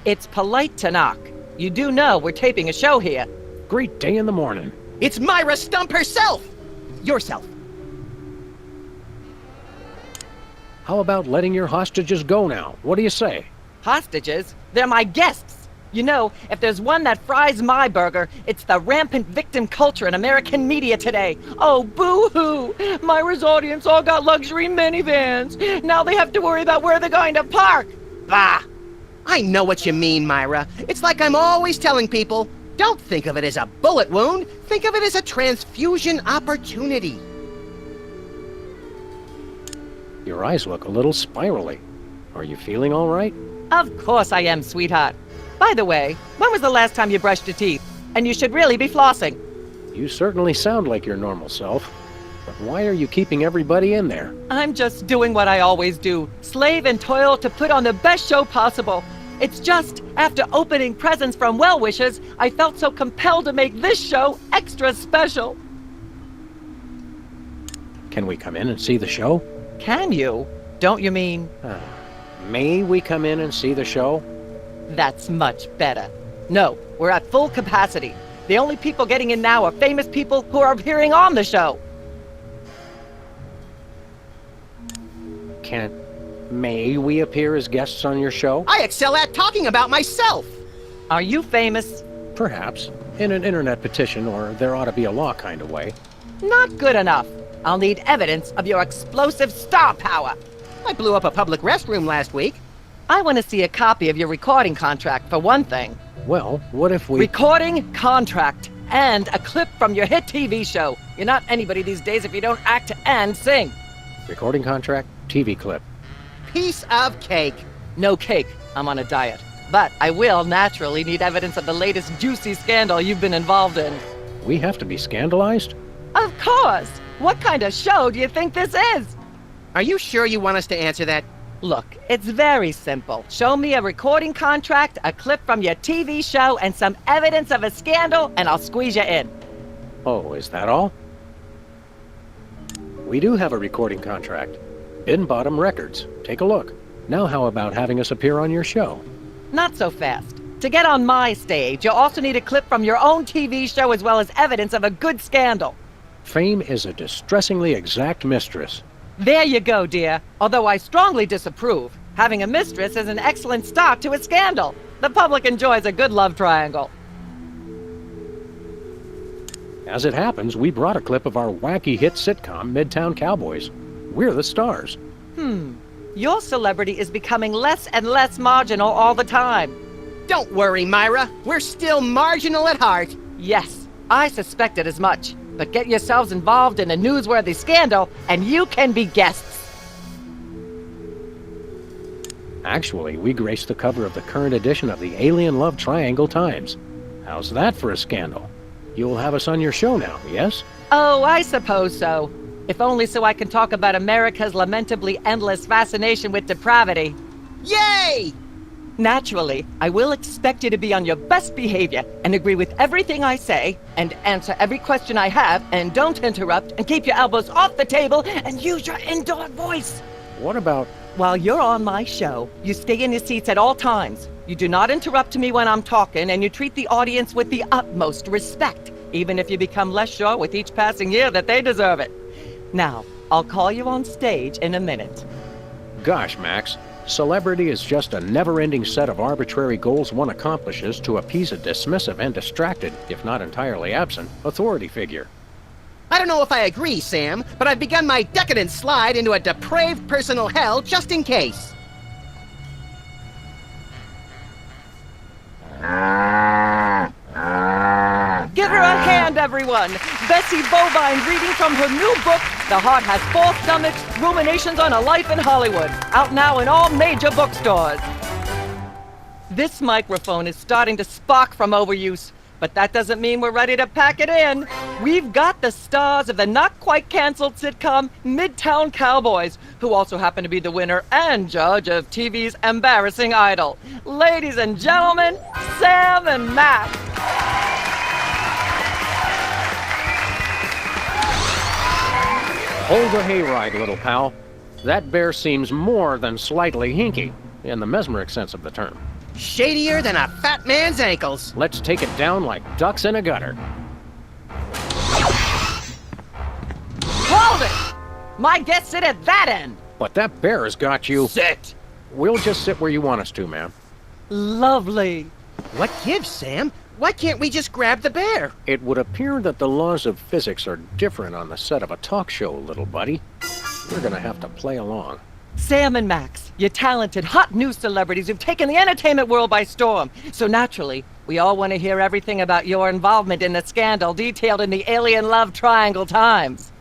It's polite to knock. You do know we're taping a show here. Great day in the morning. It's Myra Stump herself! Yourself. How about letting your hostages go now? What do you say? Hostages? They're my guests. You know, if there's one that fries my burger, it's the rampant victim culture in American media today. Oh, boo-hoo! Myra's audience all got luxury minivans. Now they have to worry about where they're going to park. Bah! I know what you mean, Myra. It's like I'm always telling people, don't think of it as a bullet wound. Think of it as a transfusion opportunity. Your eyes look a little spirally. Are you feeling all right? Of course I am, sweetheart. By the way, when was the last time you brushed your teeth? And you should really be flossing. You certainly sound like your normal self. But why are you keeping everybody in there? I'm just doing what I always do. Slave and toil to put on the best show possible. It's just, after opening presents from well-wishers, I felt so compelled to make this show extra special. Can we come in and see the show? Can you? Don't you mean? May we come in and see the show? That's much better. No, we're at full capacity. The only people getting in now are famous people who are appearing on the show. May we appear as guests on your show? I excel at talking about myself. Are you famous? Perhaps. In an internet petition, or there ought to be a law kind of way. Not good enough. I'll need evidence of your explosive star power. I blew up a public restroom last week. I want to see a copy of your recording contract, for one thing. Well, what if we... Recording contract and a clip from your hit TV show. You're not anybody these days if you don't act and sing. Recording contract, TV clip. Piece of cake. No cake. I'm on a diet. But I will naturally need evidence of the latest juicy scandal you've been involved in. We have to be scandalized? Of course! What kind of show do you think this is? Are you sure you want us to answer that? Look, it's very simple. Show me a recording contract, a clip from your TV show, and some evidence of a scandal, and I'll squeeze you in. Oh, is that all? We do have a recording contract. Bin Bottom Records. Take a look. Now how about having us appear on your show? Not so fast. To get on my stage, you'll also need a clip from your own TV show as well as evidence of a good scandal. Fame is a distressingly exact mistress. There you go, dear. Although I strongly disapprove. Having a mistress is an excellent start to a scandal. The public enjoys a good love triangle. As it happens, we brought a clip of our wacky hit sitcom, Midtown Cowboys. We're the stars. Your celebrity is becoming less and less marginal all the time. Don't worry, Myra. We're still marginal at heart. Yes, I suspected as much. But get yourselves involved in a newsworthy scandal, and you can be guests. Actually, we graced the cover of the current edition of the Alien Love Triangle Times. How's that for a scandal? You'll have us on your show now, yes? Oh, I suppose so. If only so I can talk about America's lamentably endless fascination with depravity. Yay! Naturally, I will expect you to be on your best behavior and agree with everything I say and answer every question I have and don't interrupt and keep your elbows off the table and use your indoor voice. What about... While you're on my show, you stay in your seats at all times. You do not interrupt me when I'm talking, and you treat the audience with the utmost respect, even if you become less sure with each passing year that they deserve it. Now, I'll call you on stage in a minute. Gosh, Max. Celebrity is just a never-ending set of arbitrary goals one accomplishes to appease a dismissive and distracted, if not entirely absent, authority figure. I don't know if I agree, Sam, but I've begun my decadent slide into a depraved personal hell just in case. Give her a hand, everyone! Bessie Bovine reading from her new book, The Heart Has Four Stomachs, Ruminations on a Life in Hollywood. Out now in all major bookstores. This microphone is starting to spark from overuse, but that doesn't mean we're ready to pack it in. We've got the stars of the not-quite-canceled sitcom Midtown Cowboys, who also happen to be the winner and judge of TV's Embarrassing Idol. Ladies and gentlemen, Sam and Matt. Hold the hayride, little pal. That bear seems more than slightly hinky, in the mesmeric sense of the term. Shadier than a fat man's ankles. Let's take it down like ducks in a gutter. Hold it! My guests sit at that end. But that bear has got you. Sit. We'll just sit where you want us to, ma'am. Lovely. What gives, Sam? Why can't we just grab the bear? It would appear that the laws of physics are different on the set of a talk show, little buddy. We're gonna have to play along. Sam and Max, you talented, hot new celebrities who've taken the entertainment world by storm. So naturally, we all want to hear everything about your involvement in the scandal detailed in the Alien Love Triangle Times.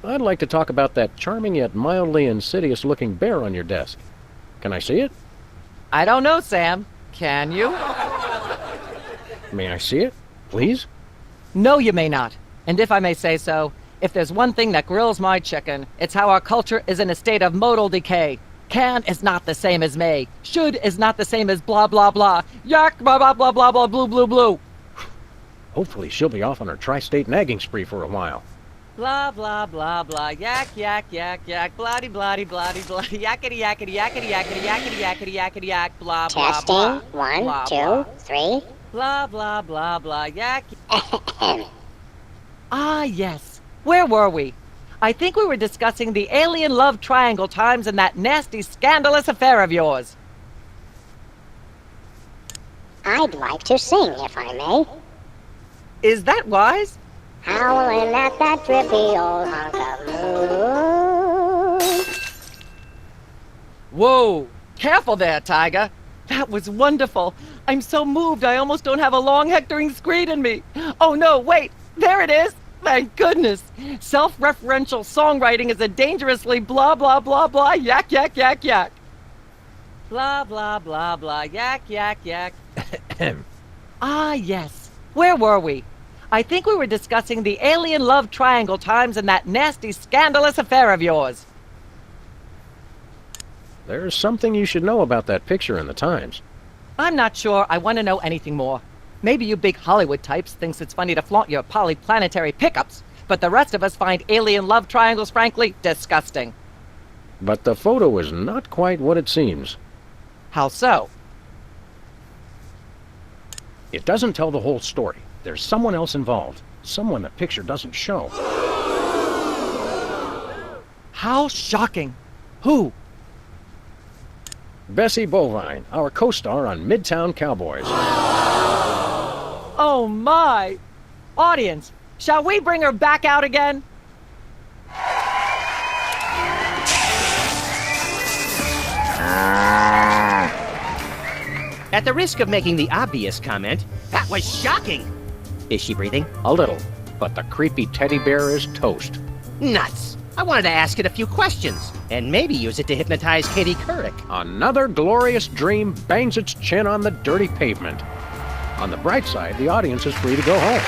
I'd like to talk about that charming yet mildly insidious-looking bear on your desk. Can I see it? I don't know, Sam. Can you? May I see it, please? No, you may not. And if I may say so, if there's one thing that grills my chicken, it's how our culture is in a state of modal decay. Can is not the same as may. Should is not the same as blah, blah, blah. Yak, blah, blah, blah, blah, blah, blue, blue, blue. Hopefully she'll be off on her tri-state nagging spree for a while. Blah, blah, blah, blah. Yak, yak, yak, yak. Bloody, bloody, bloody, bloody. Yakety, yakety, yakety, yakety, yakety, yakety, yakety, yak. Blah, blah, Testing. blah. 1, Blah, 2, blah. 3. Blah, blah, blah, blah. Yak. Ah, yes. Where were we? I think we were discussing the Alien Love Triangle Times and that nasty, scandalous affair of yours. I'd like to sing, if I may. Is that wise? Howling at that drippy old hunk of moon. Whoa! Careful there, Tiger. That was wonderful. I'm so moved I almost don't have a long hectoring screed in me. Oh no, wait! There it is! Thank goodness! Self-referential songwriting is a dangerously blah blah blah blah yak yak yak yak. Blah blah blah blah yak yak yak. Ah, yes. Where were we? I think we were discussing the Alien Love Triangle Times and that nasty, scandalous affair of yours. There's something you should know about that picture in the Times. I'm not sure I want to know anything more. Maybe you big Hollywood types thinks it's funny to flaunt your polyplanetary pickups, but the rest of us find alien love triangles, frankly, disgusting. But the photo is not quite what it seems. How so? It doesn't tell the whole story. There's someone else involved. Someone the picture doesn't show. How shocking. Who? Bessie Bovine, our co-star on Midtown Cowboys. Oh my! Audience, shall we bring her back out again? At the risk of making the obvious comment, that was shocking. Is she breathing? A little, but the creepy teddy bear is toast. Nuts. I wanted to ask it a few questions, and maybe use it to hypnotize Katie Couric. Another glorious dream bangs its chin on the dirty pavement. On the bright side, the audience is free to go home.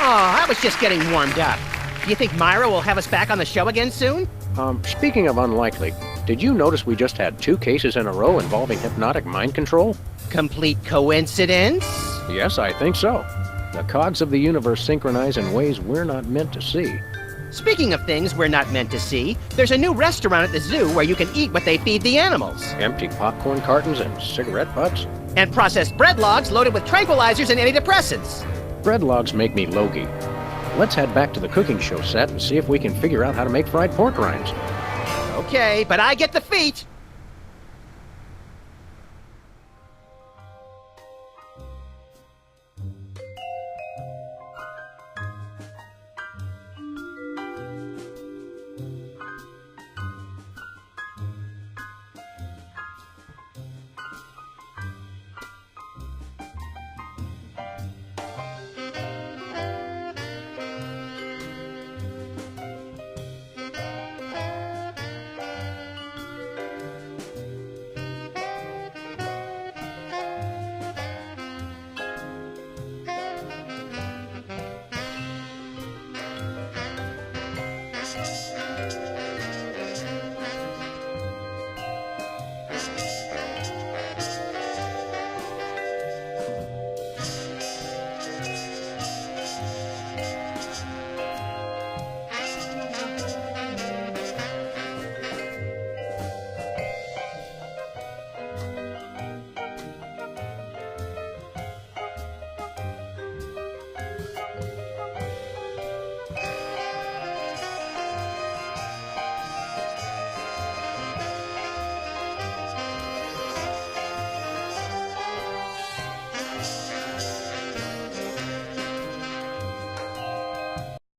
Oh, I was just getting warmed up. Do you think Myra will have us back on the show again soon? Speaking of unlikely, did you notice we just had 2 cases in a row involving hypnotic mind control? Complete coincidence? Yes, I think so. The cogs of the universe synchronize in ways we're not meant to see. Speaking of things we're not meant to see, there's a new restaurant at the zoo where you can eat what they feed the animals. Empty popcorn cartons and cigarette butts? And processed bread logs loaded with tranquilizers and antidepressants. Bread logs make me logy. Let's head back to the cooking show set and see if we can figure out how to make fried pork rinds. Okay, but I get the feet.